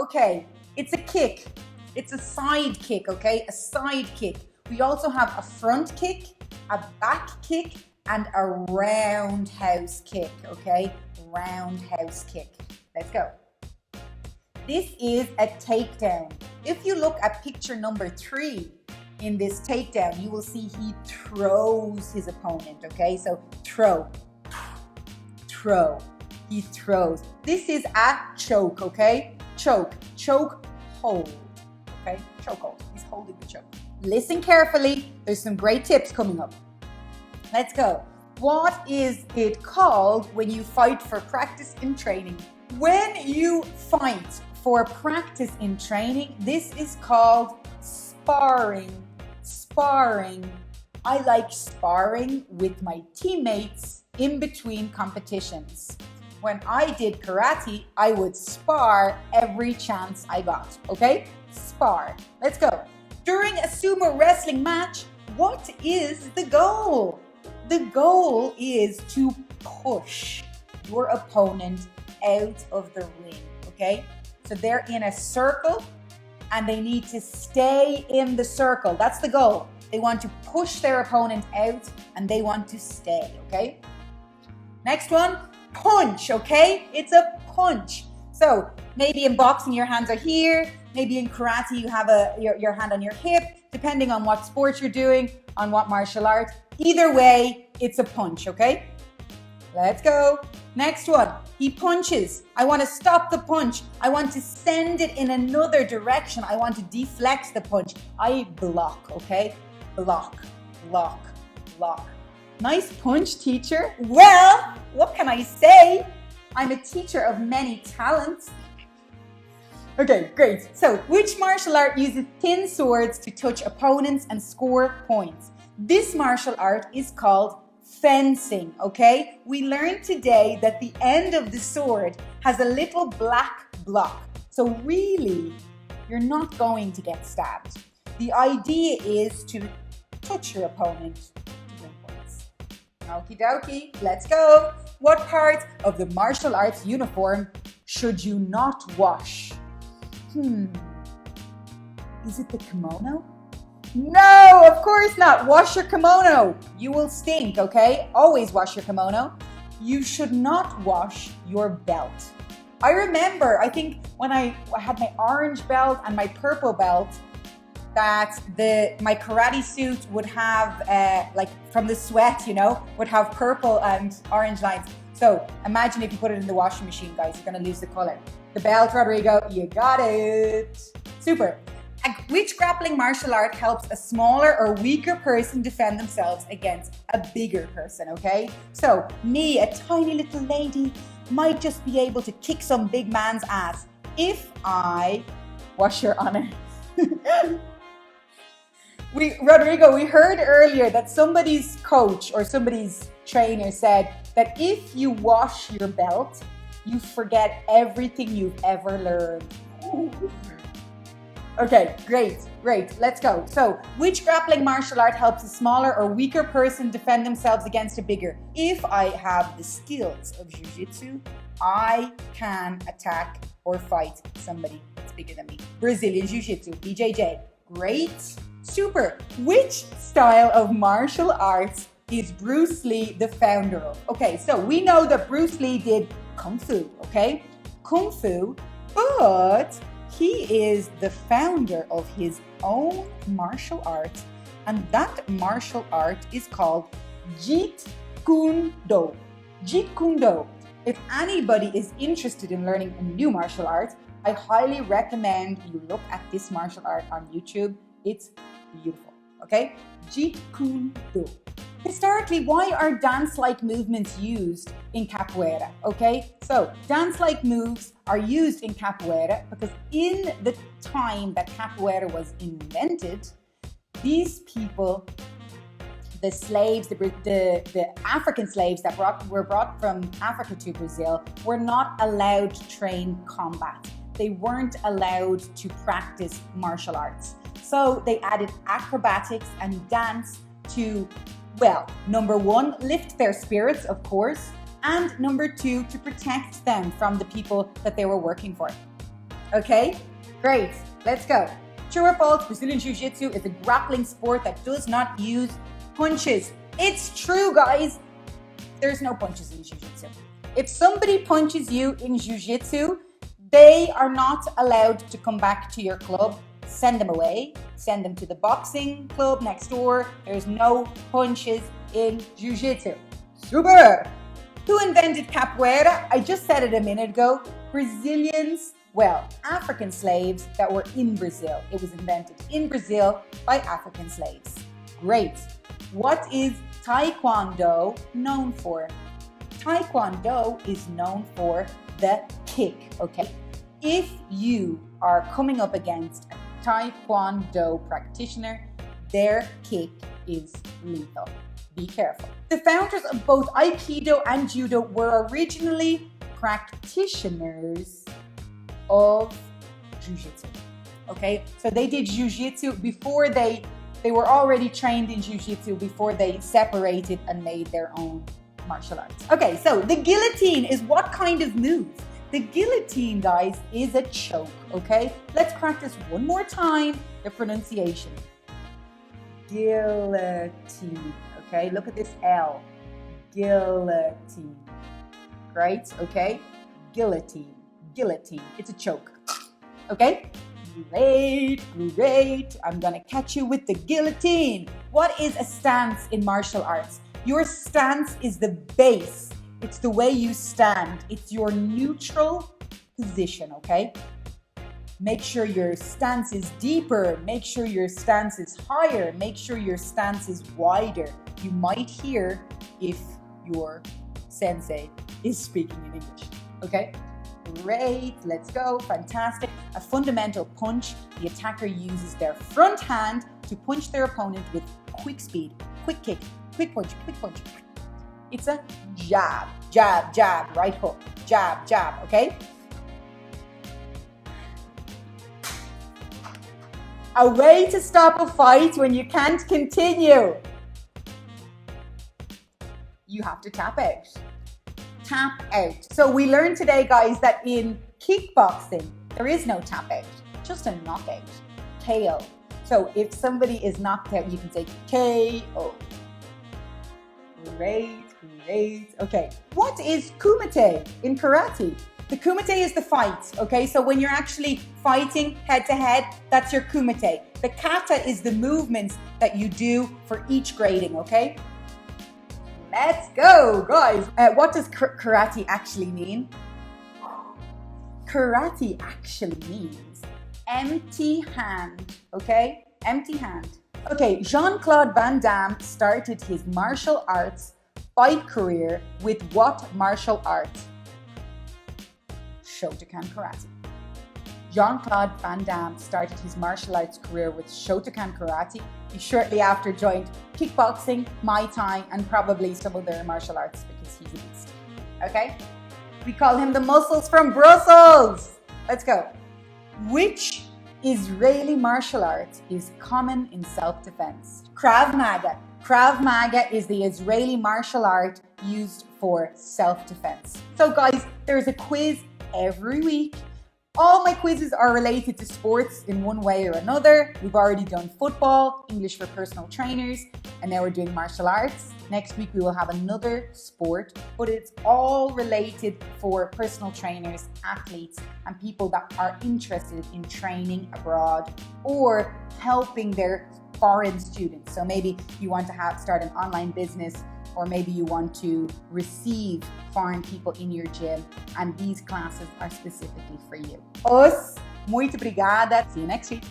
Okay, it's a kick. It's a side kick, okay? A side kick. We also have a front kick, a back kick, and a roundhouse kick, okay? Roundhouse kick. Let's go. This is a takedown. If you look at picture number 3 in this takedown, you will see he throws his opponent, okay? So throw, throw, he throws. This is a choke, okay? Choke, choke, hold, okay? Choke hold, he's holding the choke. Listen carefully, there's some great tips coming up. Let's go. What is it called when you fight for practice in training? When you fight for practice in training, this is called sparring. Sparring. I like sparring with my teammates in between competitions. When I did karate, I would spar every chance I got, okay? Spar. Let's go. During a sumo wrestling match, what is the goal? The goal is to push your opponent out of the ring, okay? So they're in a circle and they need to stay in the circle. That's the goal. They want to push their opponent out and they want to stay, okay? Next one, punch, okay? It's a punch. So maybe in boxing your hands are here, maybe in karate you have your hand on your hip, depending on what sport you're doing, on what martial art. Either way, it's a punch, okay? Let's go. Next one, he punches. I want to stop the punch. I want to send it in another direction. I want to deflect the punch. I block, okay? Block, block, block. Nice punch, teacher. Well, what can I say? I'm a teacher of many talents. Okay, great. So, which martial art uses thin swords to touch opponents and score points? This martial art is called fencing, okay? We learned today that the end of the sword has a little black block. So really, you're not going to get stabbed. The idea is to touch your opponent to win points. Okie dokie, let's go. What part of the martial arts uniform should you not wash? Is it the kimono? No, of course not. Wash your kimono. You will stink, okay? Always wash your kimono. You should not wash your belt. I remember, I think when I had my orange belt and my purple belt, that my karate suit would have, like from the sweat, you know, would have purple and orange lines. So imagine if you put it in the washing machine, guys, you're going to lose the color. The belt, Rodrigo, you got it. Super. Which grappling martial art helps a smaller or weaker person defend themselves against a bigger person, okay? So me, a tiny little lady, might just be able to kick some big man's ass if I wash your honor. Rodrigo, we heard earlier that somebody's coach or somebody's trainer said that if you wash your belt, you forget everything you've ever learned. Okay, great. Let's go. So, which grappling martial art helps a smaller or weaker person defend themselves against a bigger? If I have the skills of jiu-jitsu, I can attack or fight somebody that's bigger than me. Brazilian jiu-jitsu, BJJ. Great. Super. Which style of martial arts is Bruce Lee the founder of? Okay, so we know that Bruce Lee did Kung Fu, okay? Kung Fu, but he is the founder of his own martial art, and that martial art is called Jeet Kune Do. Jeet Kune Do. If anybody is interested in learning a new martial art, I highly recommend you look at this martial art on YouTube. It's beautiful, okay? Jeet Kune Do. Historically, why are dance-like movements used in Capoeira, okay? So, dance-like moves are used in Capoeira because in the time that Capoeira was invented, these people, the slaves, the African slaves that were brought from Africa to Brazil, were not allowed to train combat. They weren't allowed to practice martial arts. So they added acrobatics and dance to, well, number one, lift their spirits, of course, and number two, to protect them from the people that they were working for. Okay, great. Let's go. True or false, Brazilian Jiu-Jitsu is a grappling sport that does not use punches. It's true, guys. There's no punches in Jiu-Jitsu. If somebody punches you in Jiu-Jitsu, they are not allowed to come back to your club. Send them away. Send them to the boxing club next door. There's no punches in Jiu-Jitsu. Super! Who invented Capoeira? I just said it a minute ago. Brazilians, well, African slaves that were in Brazil. It was invented in Brazil by African slaves. Great. What is Taekwondo known for? Taekwondo is known for the kick, okay? If you are coming up against a Taekwondo practitioner, their kick is lethal. Be careful. The founders of both Aikido and Judo were originally practitioners of Jiu-Jitsu, okay? So they did Jiu-Jitsu before they were already trained in Jiu-Jitsu before they separated and made their own martial arts. Okay, so the guillotine is what kind of move? The guillotine, guys, is a choke, okay? Let's practice one more time the pronunciation. Guillotine, okay? Look at this L. Guillotine. Great, okay? Guillotine, guillotine. It's a choke, okay? Great, great. I'm gonna catch you with the guillotine. What is a stance in martial arts? Your stance is the base. It's the way you stand. It's your neutral position, okay? Make sure your stance is deeper. Make sure your stance is higher. Make sure your stance is wider. You might hear if your sensei is speaking in English, okay? Great, let's go, fantastic. A fundamental punch, the attacker uses their front hand to punch their opponent with quick speed, quick kick, quick punch, quick punch. It's a jab, jab, jab, right hook, jab, jab, okay? A way to stop a fight when you can't continue. You have to tap out. Tap out. So we learned today, guys, that in kickboxing, there is no tap out, just a knockout, KO. So if somebody is knocked out, you can say KO. Great, great. Okay, what is kumite in karate? The kumite is the fight, okay? So when you're actually fighting head to head, that's your kumite. The kata is the movements that you do for each grading, okay? Let's go, guys. What does karate actually mean? Karate actually means empty hand, okay? Empty hand. Okay, Jean-Claude Van Damme started his martial arts fight career with what martial art? Shotokan karate. Jean-Claude Van Damme started his martial arts career with Shotokan karate. He shortly after joined kickboxing, Muay Thai, and probably some other martial arts because he's a beast. Okay? We call him the muscles from Brussels. Let's go. Which Israeli martial art is common in self-defense? Krav Maga. Krav Maga is the Israeli martial art used for self-defense. So guys, there's a quiz every week. All my quizzes are related to sports in one way or another. We've already done football, English for personal trainers, and now we're doing martial arts. Next week we will have another sport, but it's all related for personal trainers, athletes, and people that are interested in training abroad or helping their foreign students. So maybe you want to start an online business, or maybe you want to receive foreign people in your gym, and these classes are specifically for you. Muito obrigada. See you next week.